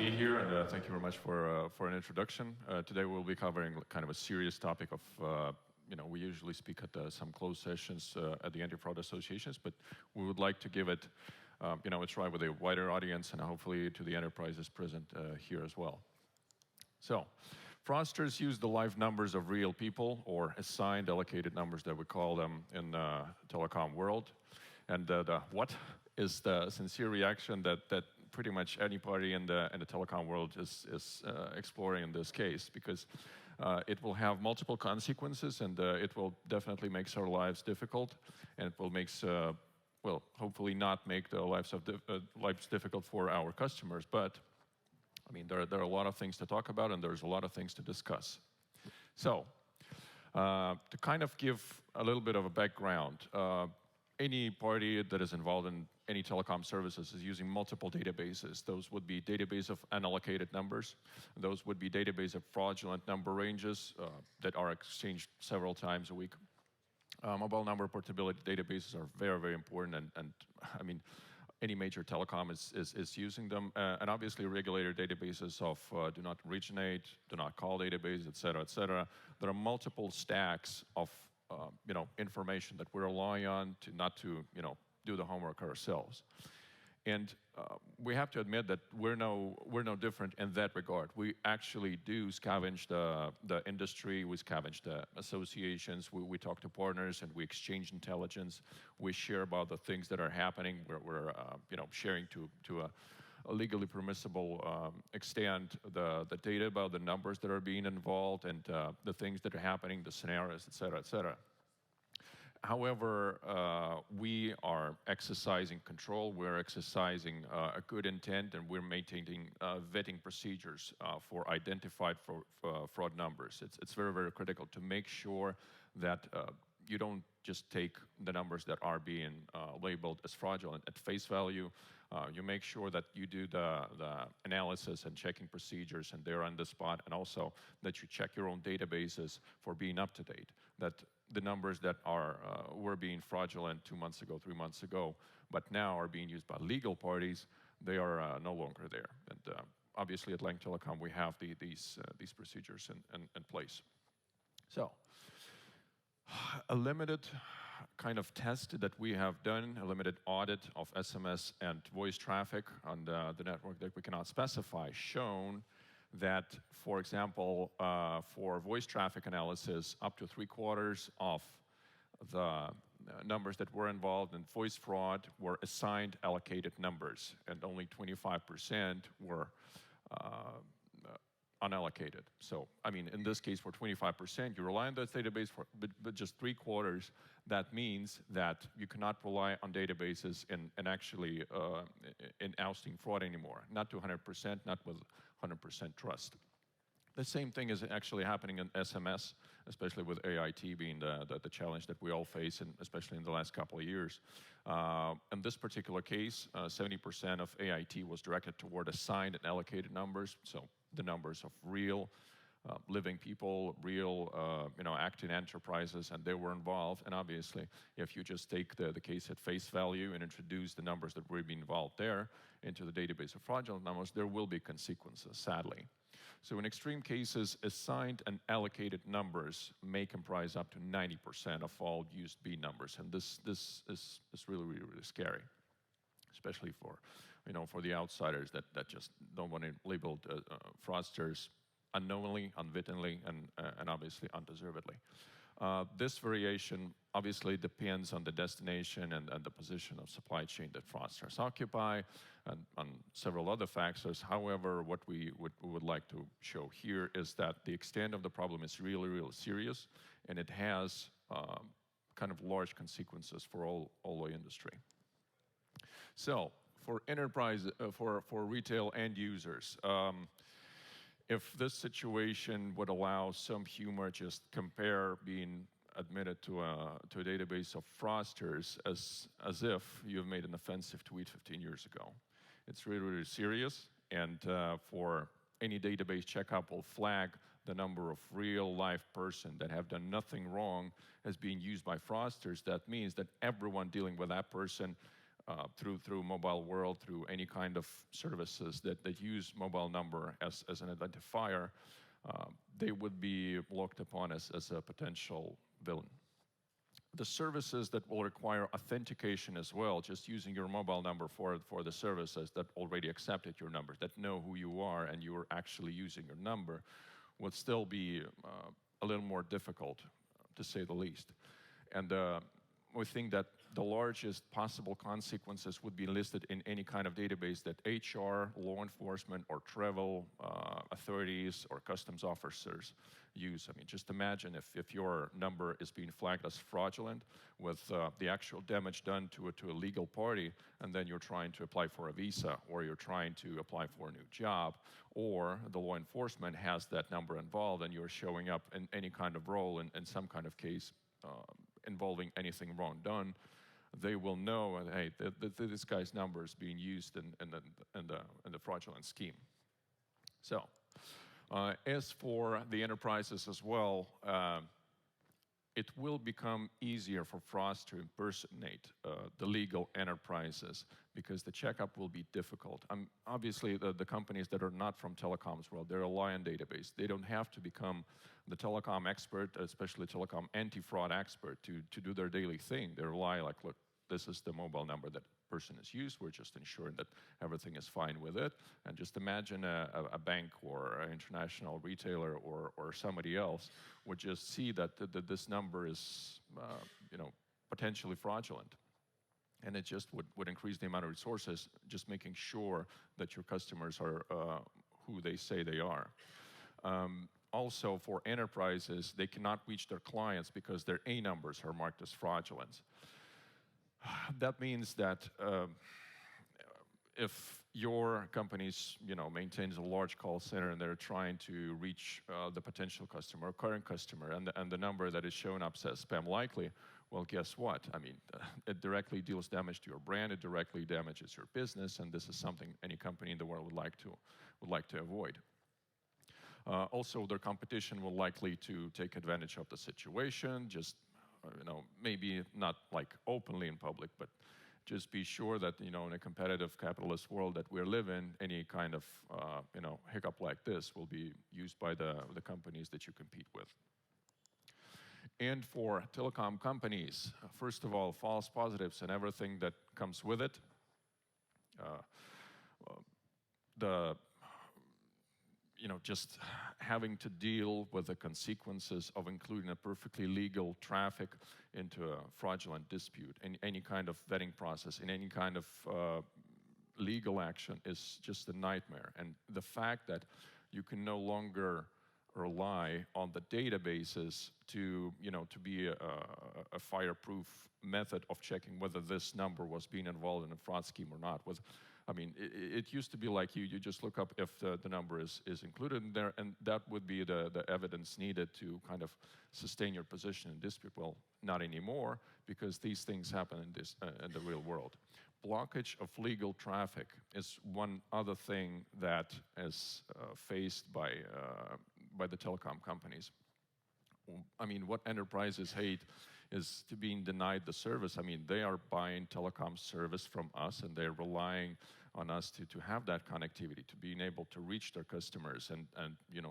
be here, and thank you very much for an introduction. Today we'll be covering kind of a serious topic of, we usually speak at some closed sessions at the Anti-Fraud Associations, but we would like to give it, a try with a wider audience and hopefully to the enterprises present here as well. So, fraudsters use the live numbers of real people, or assigned allocated numbers that we call them in the telecom world. And the what is the sincere reaction that pretty much any party in the telecom world is exploring in this case, because it will have multiple consequences, and it will definitely make our lives difficult, and it will make, hopefully not make the lives difficult for our customers. But I mean, there are a lot of things to talk about, and there's a lot of things to discuss. So, to kind of give a little bit of a background, any party that is involved in any telecom services is using multiple databases. Those would be database of unallocated numbers. Those would be database of fraudulent number ranges that are exchanged several times a week. Mobile number portability databases are very, very important, and I mean, any major telecom is using them. And obviously regulated databases of do not originate, do not call database, et cetera, et cetera. There are multiple stacks of information that we rely on to not to do the homework ourselves. And we have to admit that we're no different in that regard. We actually do scavenge the industry, we scavenge the associations, we talk to partners, and we exchange intelligence. We share about the things that are happening. We're sharing to a legally permissible extent the data about the numbers that are being involved, and the things that are happening, the scenarios, et cetera, et cetera. However, we are exercising control, we're exercising a good intent, and we're maintaining vetting procedures for identified fraud numbers. It's very, very critical to make sure that you don't just take the numbers that are being labeled as fraudulent at face value. You make sure that you do the analysis and checking procedures, and they're on the spot, and also that you check your own databases for being up to date. That the numbers that were being fraudulent 2 months ago, 3 months ago, but now are being used by legal parties, they are no longer there. And obviously at Lang Telecom we have these procedures in place. So, a limited kind of test that we have done, a limited audit of SMS and voice traffic on the network that we cannot specify, shown that, for example, for voice traffic analysis, up to 3/4 of the numbers that were involved in voice fraud were assigned allocated numbers, and only 25% were unallocated. So, I mean, in this case, for 25%, you rely on that database, but just 3/4, that means that you cannot rely on databases in actually in ousting fraud anymore. Not to 100%, not with 100% trust. The same thing is actually happening in SMS, especially with AIT being the challenge that we all face, and especially in the last couple of years. In this particular case, 70% of AIT was directed toward assigned and allocated numbers, so the numbers of real living people, real acting enterprises, and they were involved. And obviously, if you just take the case at face value and introduce the numbers that were being involved there into the database of fraudulent numbers, there will be consequences, sadly. So in extreme cases, assigned and allocated numbers may comprise up to 90% of all used B numbers, and this is really, really, really scary, especially for the outsiders that just don't want to label fraudsters unknowingly, unwittingly, and obviously undeservedly. This variation obviously depends on the destination and the position of supply chain that fraudsters occupy, and on several other factors. However, what we would like to show here is that the extent of the problem is really, really serious, and it has kind of large consequences for all the industry. So, for enterprise, for retail end users, if this situation would allow some humor, just compare being admitted to a database of fraudsters as if you've made an offensive tweet 15 years ago. It's really, really serious, and for any database checkup will flag the number of real live person that have done nothing wrong as being used by fraudsters. That means that everyone dealing with that person through mobile world, through any kind of services that use mobile number as an identifier, they would be looked upon as a potential villain. The services that will require authentication as well, just using your mobile number for the services that already accepted your number, that know who you are and you're actually using your number, would still be a little more difficult, to say the least. And we think that the largest possible consequences would be listed in any kind of database that HR, law enforcement, or travel authorities or customs officers use. I mean, just imagine if your number is being flagged as fraudulent with the actual damage done to a legal party, and then you're trying to apply for a visa, or you're trying to apply for a new job, or the law enforcement has that number involved and you're showing up in any kind of role in some kind of case involving anything wrong done, they will know, hey, this guy's number is being used in the fraudulent scheme. So, as for the enterprises as well, it will become easier for frauds to impersonate the legal enterprises because the checkup will be difficult. Obviously, the companies that are not from telecoms world, they rely on database. They don't have to become the telecom expert, especially telecom anti-fraud expert, to do their daily thing. They rely like, look, this is the mobile number that person has used. We're just ensuring that everything is fine with it. And just imagine a bank or an international retailer or somebody else would just see that this number is potentially fraudulent. And it just would increase the amount of resources, just making sure that your customers are who they say they are. Also, for enterprises, they cannot reach their clients because their A numbers are marked as fraudulent. That means that if your company maintains a large call center and they're trying to reach the potential customer or current customer, and the number that is shown up says spam likely, well, guess what? I mean, it directly deals damage to your brand, it directly damages your business, and this is something any company in the world would like to avoid. Also, their competition will likely to take advantage of the situation, just maybe not like openly in public, but just be sure that in a competitive capitalist world that we're living, any kind of hiccup like this will be used by the companies that you compete with. And for telecom companies, first of all, false positives and everything that comes with it. Just having to deal with the consequences of including a perfectly legal traffic into a fraudulent dispute, in any kind of vetting process, in any kind of legal action is just a nightmare. And the fact that you can no longer rely on the databases to be a fireproof method of checking whether this number was being involved in a fraud scheme or not. It used to be like you just look up if the number is included in there, and that would be the evidence needed to kind of sustain your position in dispute. Well, not anymore, because these things happen in the real world. Blockage of legal traffic is one other thing that is faced by the telecom companies. I mean, what enterprises hate is to being denied the service. I mean, they are buying telecom service from us, and they're relying on us to have that connectivity, to being able to reach their customers and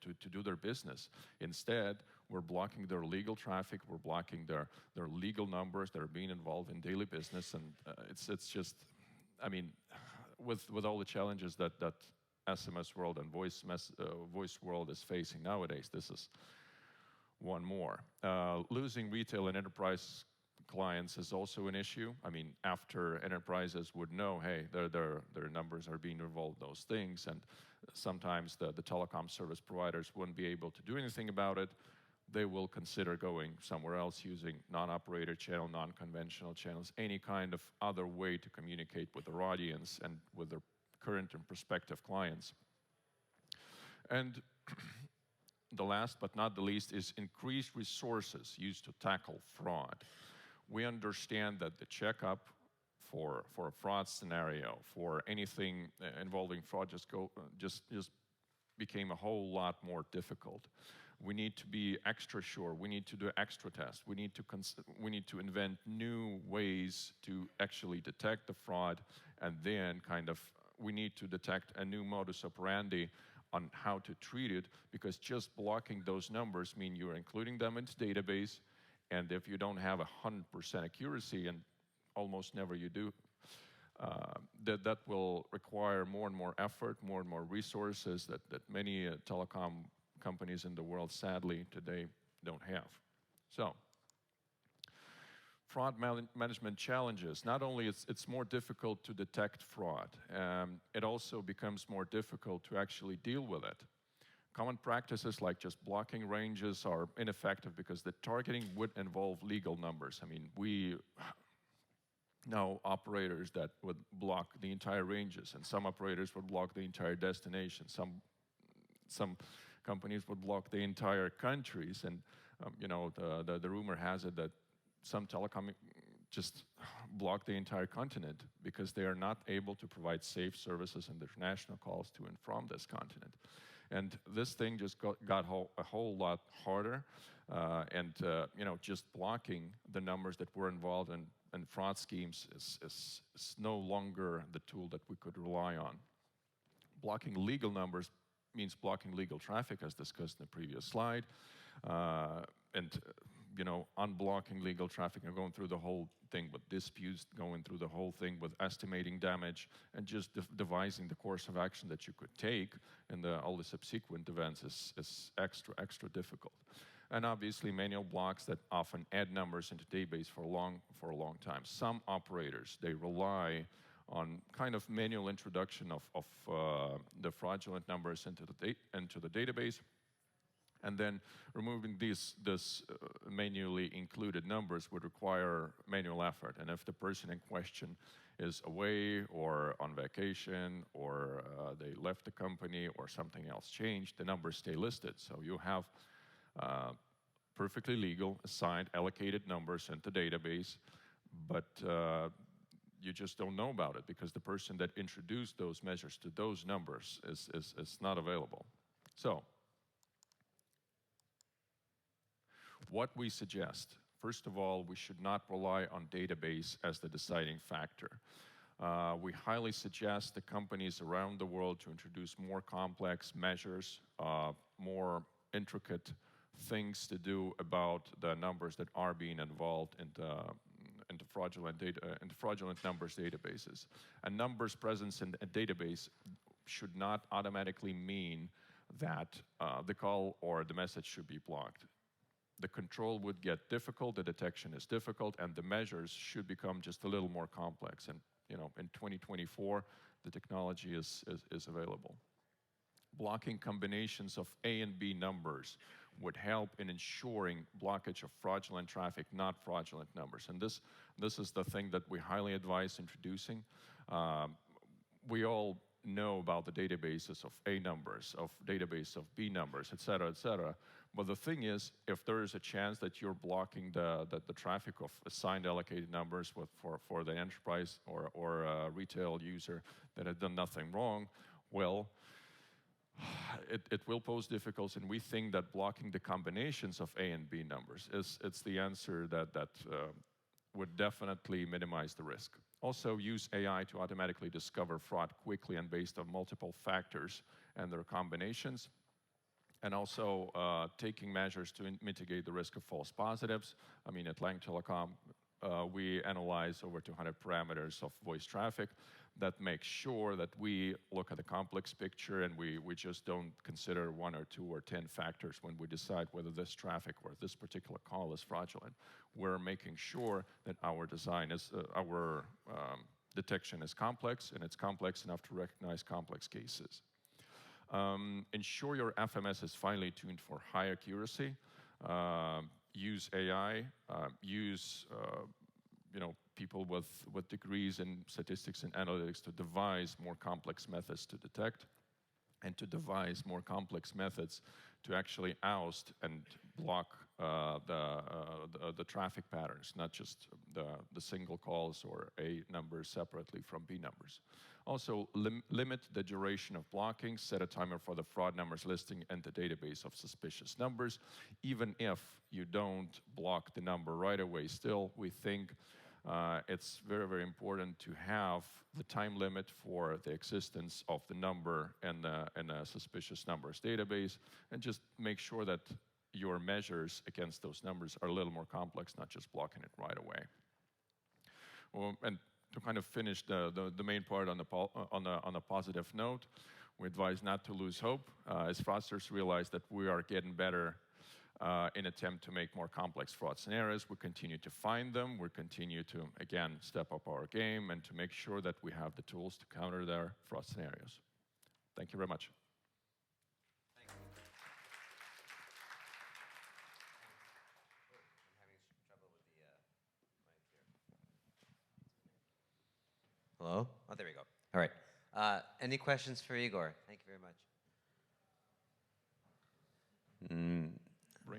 to do their business. Instead, we're blocking their legal traffic, we're blocking their legal numbers that are being involved in daily business, and it's just, I mean, with all the challenges that SMS world and voice world is facing nowadays, this is one more. Losing retail and enterprise clients is also an issue. I mean, after enterprises would know, hey, their numbers are being involved in those things, and sometimes the telecom service providers wouldn't be able to do anything about it, they will consider going somewhere else using non-operator channel, non-conventional channels, any kind of other way to communicate with their audience and with their current and prospective clients. And the last but not the least is increased resources used to tackle fraud. We understand that the checkup for a fraud scenario, for anything involving fraud, just became a whole lot more difficult. We need to be extra sure. We need to do extra tests. We need to invent new ways to actually detect the fraud, and then we need to detect a new modus operandi on how to treat it, because just blocking those numbers mean you're including them into database, and if you don't have 100% accuracy, and almost never you do, that will require more and more effort, more and more resources that many telecom companies in the world, sadly, today don't have. So, fraud management challenges. Not only it's more difficult to detect fraud, it also becomes more difficult to actually deal with it. Common practices like just blocking ranges are ineffective because the targeting would involve legal numbers. I mean, we know operators that would block the entire ranges, and some operators would block the entire destination. Some companies would block the entire countries, and the rumor has it that some telecom just block the entire continent because they are not able to provide safe services and international calls to and from this continent. And this thing just got a whole lot harder, just blocking the numbers that were involved in fraud schemes is no longer the tool that we could rely on. Blocking legal numbers means blocking legal traffic, as discussed in the previous slide, unblocking legal traffic and going through the whole thing with disputes, going through the whole thing with estimating damage, and just devising the course of action that you could take in all the subsequent events is extra difficult. And obviously manual blocks that often add numbers into database for a long time. Some operators, they rely on kind of manual introduction of the fraudulent numbers into the database, and then removing these manually included numbers would require manual effort. And if the person in question is away or on vacation, or they left the company, or something else changed, the numbers stay listed. So you have perfectly legal, assigned, allocated numbers into database, but you just don't know about it because the person that introduced those measures to those numbers is not available. So, what we suggest, first of all, we should not rely on database as the deciding factor. We highly suggest the companies around the world to introduce more complex measures, more intricate things to do about the numbers that are being involved in the fraudulent numbers databases. And numbers presence in a database should not automatically mean that the call or the message should be blocked. The control would get difficult, the detection is difficult, and the measures should become just a little more complex. And in 2024, the technology is available. Blocking combinations of A and B numbers would help in ensuring blockage of fraudulent traffic, not fraudulent numbers. And this is the thing that we highly advise introducing. We all know about the databases of A numbers, of database of B numbers, et cetera, et cetera. But the thing is, if there is a chance that you're blocking the traffic of assigned allocated numbers for the enterprise or retail user that had done nothing wrong, well, it will pose difficulties, and we think that blocking the combinations of A and B numbers it's the answer that would definitely minimize the risk. Also, use AI to automatically discover fraud quickly and based on multiple factors and their combinations. And also taking measures to mitigate the risk of false positives. I mean, at Lang Telecom, we analyze over 200 parameters of voice traffic that make sure that we look at the complex picture, and we just don't consider 1 or 2 or 10 factors when we decide whether this traffic or this particular call is fraudulent. We're making sure that our design is, our detection is complex, and it's complex enough to recognize complex cases. Ensure your FMS is finely tuned for high accuracy. Use AI, use people with degrees in statistics and analytics to devise more complex methods to detect, and to devise more complex methods to actually oust and block the traffic patterns, not just the single calls or A numbers separately from B numbers. Also, limit the duration of blocking, set a timer for the fraud numbers listing and the database of suspicious numbers. Even if you don't block the number right away, still, we think it's very, very important to have the time limit for the existence of the number and a suspicious numbers database, and just make sure that your measures against those numbers are a little more complex, not just blocking it right away. Well, and to kind of finish the main part on a positive note, we advise not to lose hope. As fraudsters realize that we are getting better in attempt to make more complex fraud scenarios, we continue to find them. We continue to, again, step up our game and to make sure that we have the tools to counter their fraud scenarios. Thank you very much. Hello? Oh, there we go. All right. Any questions for Igor? Thank you very much.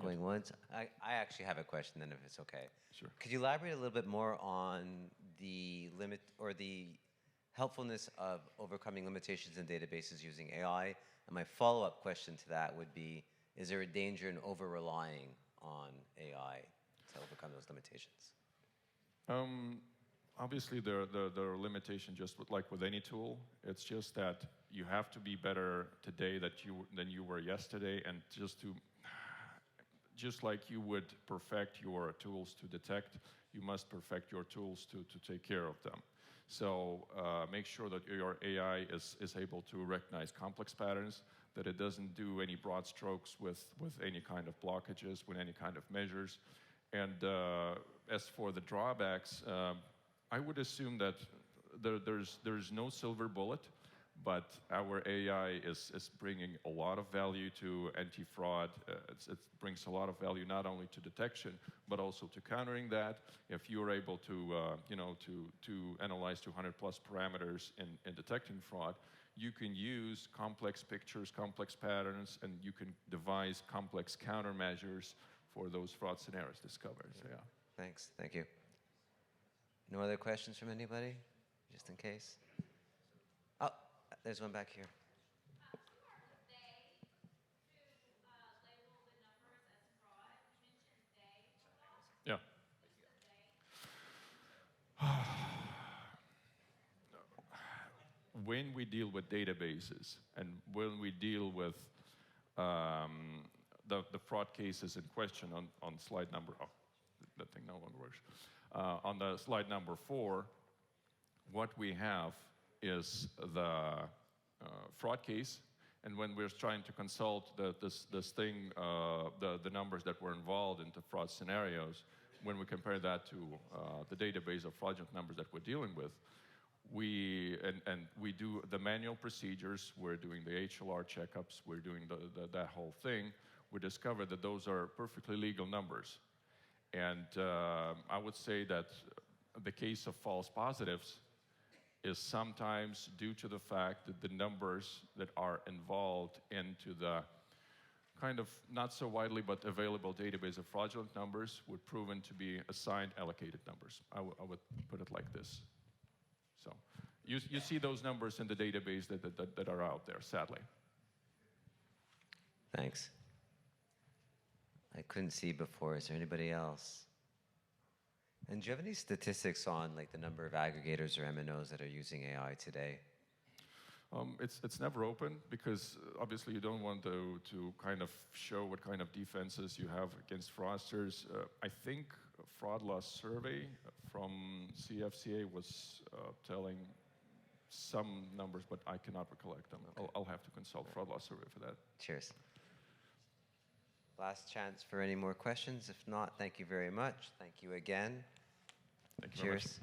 Going once. I actually have a question then, if it's okay. Sure. Could you elaborate a little bit more on the limit or the helpfulness of overcoming limitations in databases using AI? And my follow-up question to that would be, is there a danger in over-relying on AI to overcome those limitations? Obviously, there are limitations just like with any tool. It's just that you have to be better today than you were yesterday, and just like you would perfect your tools to detect, you must perfect your tools to take care of them. So make sure that your AI is able to recognize complex patterns, that it doesn't do any broad strokes with any kind of blockages, with any kind of measures. And as for the drawbacks, I would assume that there's no silver bullet, but our AI is bringing a lot of value to anti-fraud. It brings a lot of value not only to detection, but also to countering that. If you're able to, to analyze 200 plus parameters in detecting fraud, you can use complex pictures, complex patterns, and you can devise complex countermeasures for those fraud scenarios discovered. So, yeah. Thanks. Thank you. No other questions from anybody, just in case? Oh, there's one back here. Who are they to label the numbers as fraud? You mentioned they. Yeah. When we deal with databases and when we deal with the fraud cases in question on slide number, that thing no longer works. On the slide number 4, what we have is the fraud case, and when we're trying to consult the numbers that were involved in the fraud scenarios, when we compare that to the database of fraudulent numbers that we're dealing with, we do the manual procedures, we're doing the HLR checkups, we're doing that whole thing. We discover that those are perfectly legal numbers. And I would say that the case of false positives is sometimes due to the fact that the numbers that are involved into the kind of not so widely but available database of fraudulent numbers were proven to be assigned allocated numbers. I would put it like this. So you see those numbers in the database that are out there, sadly. Thanks. I couldn't see before. Is there anybody else? And do you have any statistics on like the number of aggregators or MNOs that are using AI today? It's never open because obviously you don't want to kind of show what kind of defenses you have against fraudsters. I think a fraud loss survey from CFCA was telling some numbers, but I cannot recollect them. Okay. I'll have to consult fraud loss survey for that. Cheers. Last chance for any more questions. If not, thank you very much. Thank you again. Thank you very much. Cheers.